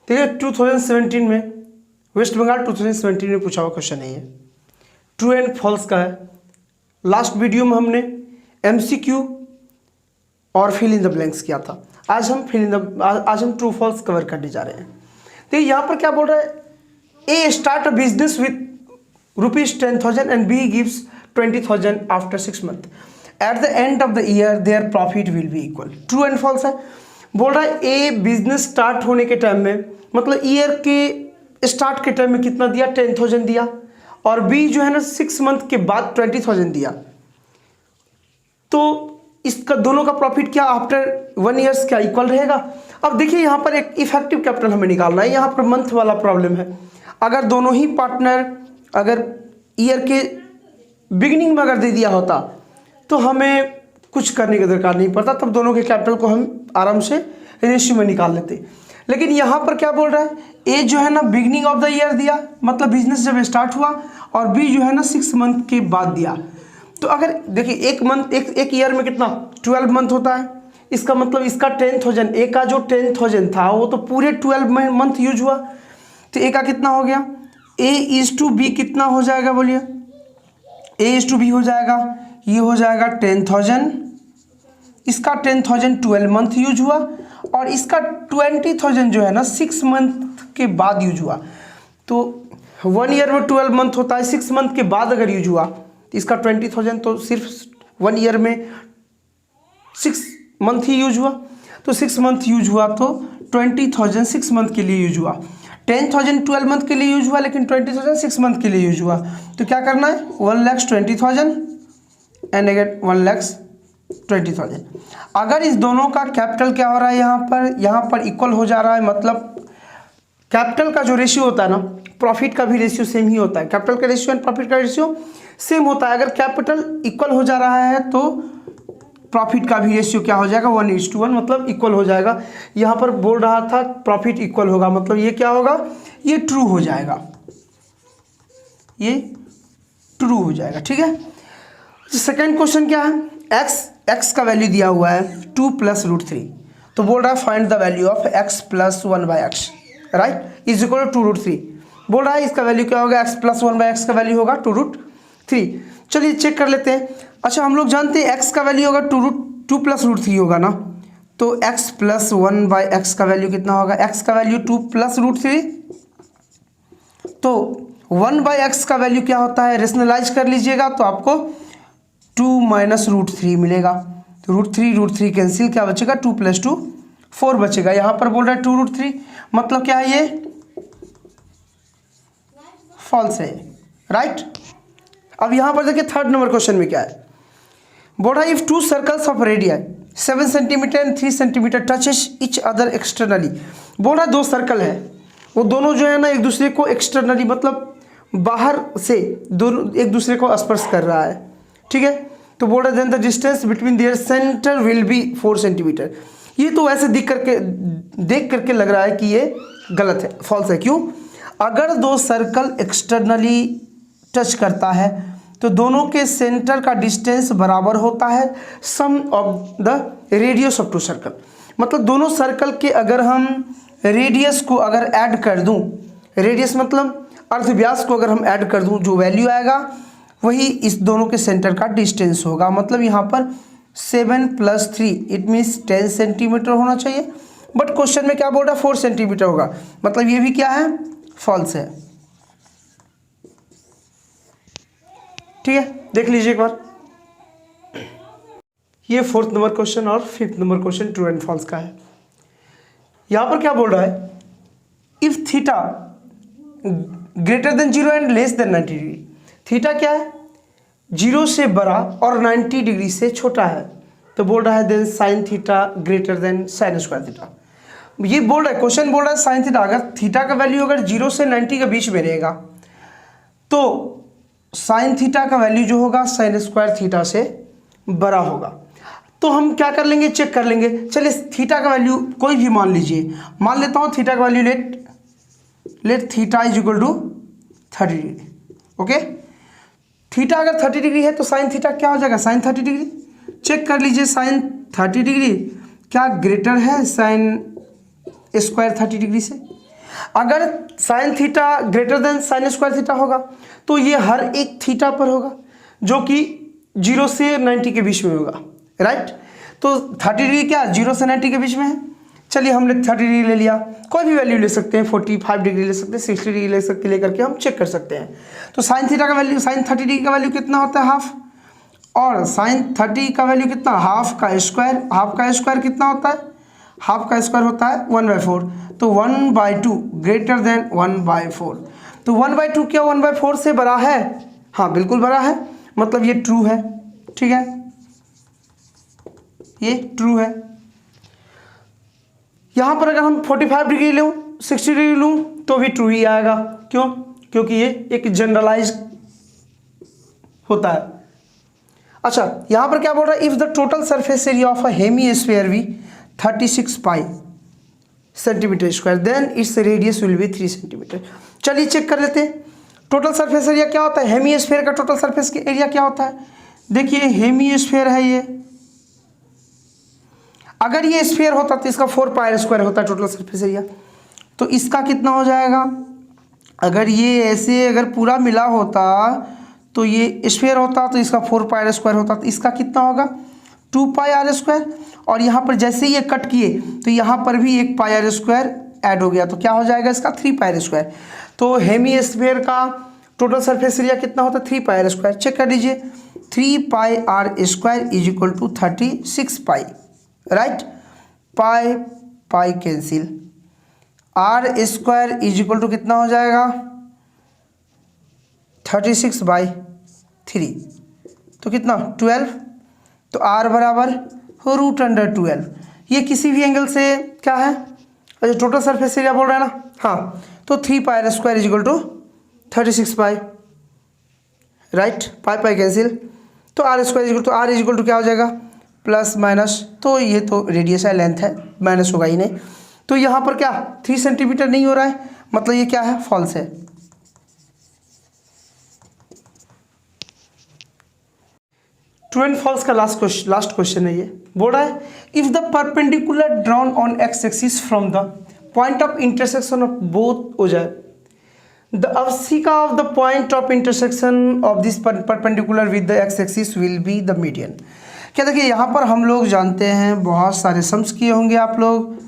तो ये 2017 में वेस्ट बंगाल 2017 में पूछा हुआ क्वेश्चन है ये, ट्रू एंड फॉल्स का है। लास्ट वीडियो में हमने MCQ और फिल इन द ब्लैंक्स किया था। आज हम ट्रू फॉल्स कवर करने जा रहे हैं। तो यहाँ पर क्या बोल रहा है, A start a business with ₹10,000 and B gives 20,000 after 6 month. At the end of the year their profit will be equal. True and false है। बोल रहा है ए बिजनेस स्टार्ट होने के टाइम में, मतलब ईयर के स्टार्ट के टाइम में कितना दिया, 10,000 दिया, और बी जो है ना 6 मंथ के बाद 20,000 दिया। तो इसका दोनों का प्रॉफिट क्या आफ्टर 1 ईयर्स क्या इक्वल रहेगा। अब देखिए यहाँ पर एक इफेक्टिव कैपिटल हमें निकालना है, यहाँ पर मंथ वाला प्रॉब्लम है। अगर दोनों ही पार्टनर अगर ईयर के बिगिनिंग में अगर दे दिया होता तो हमें कुछ करने की दरकार नहीं पड़ता, तब दोनों के कैपिटल को हम आराम से रेशियो में निकाल लेते। लेकिन यहाँ पर क्या बोल रहा है, ए जो है ना बिगिनिंग ऑफ द ईयर दिया, मतलब बिजनेस जब स्टार्ट हुआ, और बी जो है ना 6 मंथ के बाद दिया। तो अगर देखिए एक ईयर में कितना 12 मंथ होता है, इसका मतलब इसका 10,000, ए का जो 10,000 था वो तो पूरे 12 मंथ यूज हुआ। तो ए का कितना हो गया, A/B कितना हो जाएगा बोलिए, A/B हो जाएगा, ये हो जाएगा 10,000, इसका 10,000 12 मंथ यूज हुआ, और इसका 20,000 जो है ना 6 मंथ के बाद यूज हुआ। तो 1 ईयर में 12 मंथ होता है, 6 मंथ के बाद अगर यूज हुआ तो इसका 20,000 तो सिर्फ 1 ईयर में 6 मंथ ही यूज हुआ। तो 6 मंथ यूज हुआ तो 20,000 6 मंथ के लिए यूज हुआ, 10,000 12 मंथ के लिए यूज हुआ, लेकिन 20,000 6 मंथ के लिए यूज हुआ। तो क्या करना है, 1,20,000 एंड अगेन 1,20,000। अगर इस दोनों का कैपिटल क्या हो रहा है, यहाँ पर इक्वल हो जा रहा है, मतलब कैपिटल का जो रेशियो होता है ना, प्रॉफिट का भी रेशियो सेम ही होता है। कैपिटल का रेशियो एंड प्रॉफिट का रेशियो सेम होता है। अगर कैपिटल इक्वल हो जा रहा है तो प्रॉफिट का भी रेशियो क्या हो जाएगा, 1:1, मतलब इक्वल हो जाएगा। यहाँ पर बोल रहा था प्रॉफिट इक्वल होगा, मतलब ये क्या होगा, ये ट्रू हो जाएगा, ये ट्रू हो जाएगा। ठीक है। सेकेंड क्वेश्चन क्या है, एक्स का वैल्यू दिया हुआ है 2 + √3। तो बोल रहा है find the value of x + 1/x, right, is equal to √3। बोल रहा है इसका वैल्यू क्या होगा, x + 1/x का वैल्यू होगा 2√3। चलिए चेक कर लेते हैं। अच्छा, हम लोग जानते हैं x का वैल्यू होगा 2 + √3 होगा ना, तो x + 1/x का वैल्यू कितना होगा, x का वैल्यू 2 + √3, तो 1/x का वैल्यू क्या होता है, रेशनलाइज कर लीजिएगा तो आपको 2 - √3 मिलेगा। तो √3 कैंसिल, क्या बचेगा, 2 + 2 4 बचेगा। यहाँ पर बोल रहा है 2 √3, मतलब क्या है, ये फॉल्स है, राइट। अब यहाँ पर देखिए थर्ड नंबर क्वेश्चन में क्या है, बोल रहा है if 2 circles of radius 7 centimetre and 3 centimetre touches each other externally. बोल रहा है 2 सर्कल है, वो दोनों जो है ना एक दूसरे को एक्सटर्नली, मतलब बाहर से दोनों एक दूसरे को स्पर्श कर रहा है। ठीक है। तो बोल रहा है then the distance between their centre will be 4 centimetre. ये तो ऐसे देख करके लग रहा है कि ये गलत है, फॉल्स है। क्यों, अगर 2 सर्कल एक्सटर्नली टच करता है तो दोनों के सेंटर का डिस्टेंस बराबर होता है sum of the radius of 2 circle. मतलब दोनों सर्कल के अगर हम रेडियस को अगर ऐड कर दूं, रेडियस मतलब अर्धव्यास को अगर हम ऐड कर दूं, जो वैल्यू आएगा वही इस दोनों के सेंटर का डिस्टेंस होगा। मतलब यहाँ पर 7 + 3 इट मीन्स 10 सेंटीमीटर होना चाहिए, बट क्वेश्चन में क्या बोल रहा है, 4 सेंटीमीटर होगा, मतलब ये भी क्या है, फॉल्स है। ठीक है, देख लीजिए एक बार, ये 4th नंबर क्वेश्चन और 5th number question true and false का है। यहां पर क्या बोल रहा है, if theta greater than 0 and less than 90 degree. Theta क्या है, 0 से बड़ा और 90 डिग्री से छोटा है, तो बोल रहा है then sine theta greater than sine square theta. ये बोल रहा है, क्वेश्चन बोल रहा है साइन थीटा, अगर थीटा का वैल्यू अगर 0 से 90 के बीच में रहेगा तो साइन थीटा का वैल्यू जो होगा साइन स्क्वायर थीटा से बड़ा होगा। तो हम क्या कर लेंगे, चेक कर लेंगे। चलिए थीटा का वैल्यू कोई भी मान लीजिए, मान लेता हूँ थीटा का value let theta is equal to 30 degree. Okay, theta अगर 30 डिग्री है तो साइन थीटा क्या हो जाएगा, साइन 30 डिग्री। चेक कर लीजिए, साइन 30 डिग्री क्या ग्रेटर है साइन स्क्वायर 30 डिग्री से। अगर sign theta greater than sine square theta होगा तो ये हर एक थीटा पर होगा, जो कि 0 से 90 के बीच में होगा, राइट। तो 30 डिग्री क्या 0 से 90 के बीच में है। चलिए हमने 30 डिग्री ले लिया, कोई भी वैल्यू ले सकते हैं, 45 डिग्री ले सकते हैं, 60 डिग्री ले सकते, लेकर के हम चेक कर सकते हैं। तो साइन थीटा का वैल्यू, साइन 30 डिग्री का वैल्यू कितना होता है, हाफ, और साइन 30 का वैल्यू कितना, हाफ का स्क्वायर। हाफ का स्क्वायर कितना होता है, हाफ का स्क्वायर होता है 1/4, तो 1/2 ग्रेटर देन 1/4। तो 1/2 क्या 1/4 से बड़ा है, हाँ बिल्कुल बड़ा है, मतलब ये ट्रू है, ठीक है, ये ट्रू है। यहाँ पर अगर हम 45 डिग्री लूँ, 60 डिग्री लूँ तो भी ट्रू ही आएगा, क्यों, क्योंकि ये एक जनरलाइज होता है। अच्छा यहाँ पर क्या बोल रहा है, if the total surface area of a hemisphere be 36 pi centimetre square then its radius will be 3 centimetre. चलिए चेक कर लेते हैं टोटल सरफेस एरिया क्या होता है, हेमीस्फीयर का टोटल सरफेस एरिया क्या होता है। देखिए हेमीस्फीयर है ये, अगर ये स्फीयर होता तो इसका 4 पाई स्क्वायर होता है टोटल सरफेस एरिया, तो इसका कितना हो जाएगा, अगर ये ऐसे अगर पूरा मिला होता तो ये स्फीयर होता तो इसका 4 पाई स्क्वायर होता, तो इसका कितना होगा 2 पाई आर स्क्वायर। और यहाँ पर जैसे ही ये कट किए तो यहाँ पर भी 1 पाई आर स्क्वायर ऐड हो गया, तो क्या हो जाएगा इसका 3 पाई आर स्क्वायर। तो हेमीस्फीयर का टोटल सरफेस एरिया कितना होता है 3 पाई आर स्क्वायर। चेक कर लीजिए 3 pi r square is equal to 36 pi, right. Pi pi cancel, r square is equal to कितना हो जाएगा 36/3, तो कितना 12, तो आर बराबर √12। ये किसी भी एंगल से क्या है, अच्छा टोटल सरफेस एरिया बोल रहा है ना, हाँ, तो 3 pi r square is equal to 36 pi, right. Pi pi cancel, तो r square is equal to r is equal to क्या हो जाएगा प्लस माइनस, तो ये तो रेडियस है, लेंथ है, माइनस होगा ही नहीं। तो यहाँ पर क्या 3 सेंटीमीटर नहीं हो रहा है, मतलब ये क्या है फॉल्स है। ट्रू एंड फॉल्स का लास्ट क्वेश्चन है ये, बोल रहा है if the perpendicular drawn on x axis from the point of intersection of both ओजाइब, the अवसिका of the point of intersection of this perpendicular with the x axis will be the median. क्या देखिए यहाँ पर हम लोग जानते हैं, बहुत सारे सम्स किए होंगे आप लोग,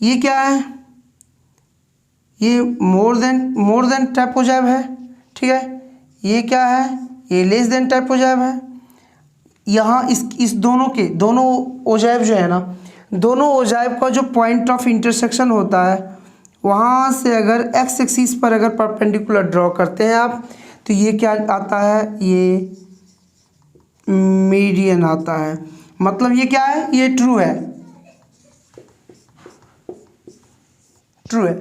ये क्या है, ये मोर देन ट्रापेजॉइड है, ठीक है, ये क्या है, ये लेस देन ट्रापेजॉइड है। यहाँ इस दोनों ओजाइब जो है ना, दोनों ओजाइब का जो पॉइंट ऑफ इंटरसेक्शन होता है, वहाँ से अगर एक्स एक्सिस पर अगर परपेंडिकुलर ड्रॉ करते हैं आप, तो ये क्या आता है, ये मीडियन आता है। मतलब ये क्या है, ये ट्रू है, ट्रू है।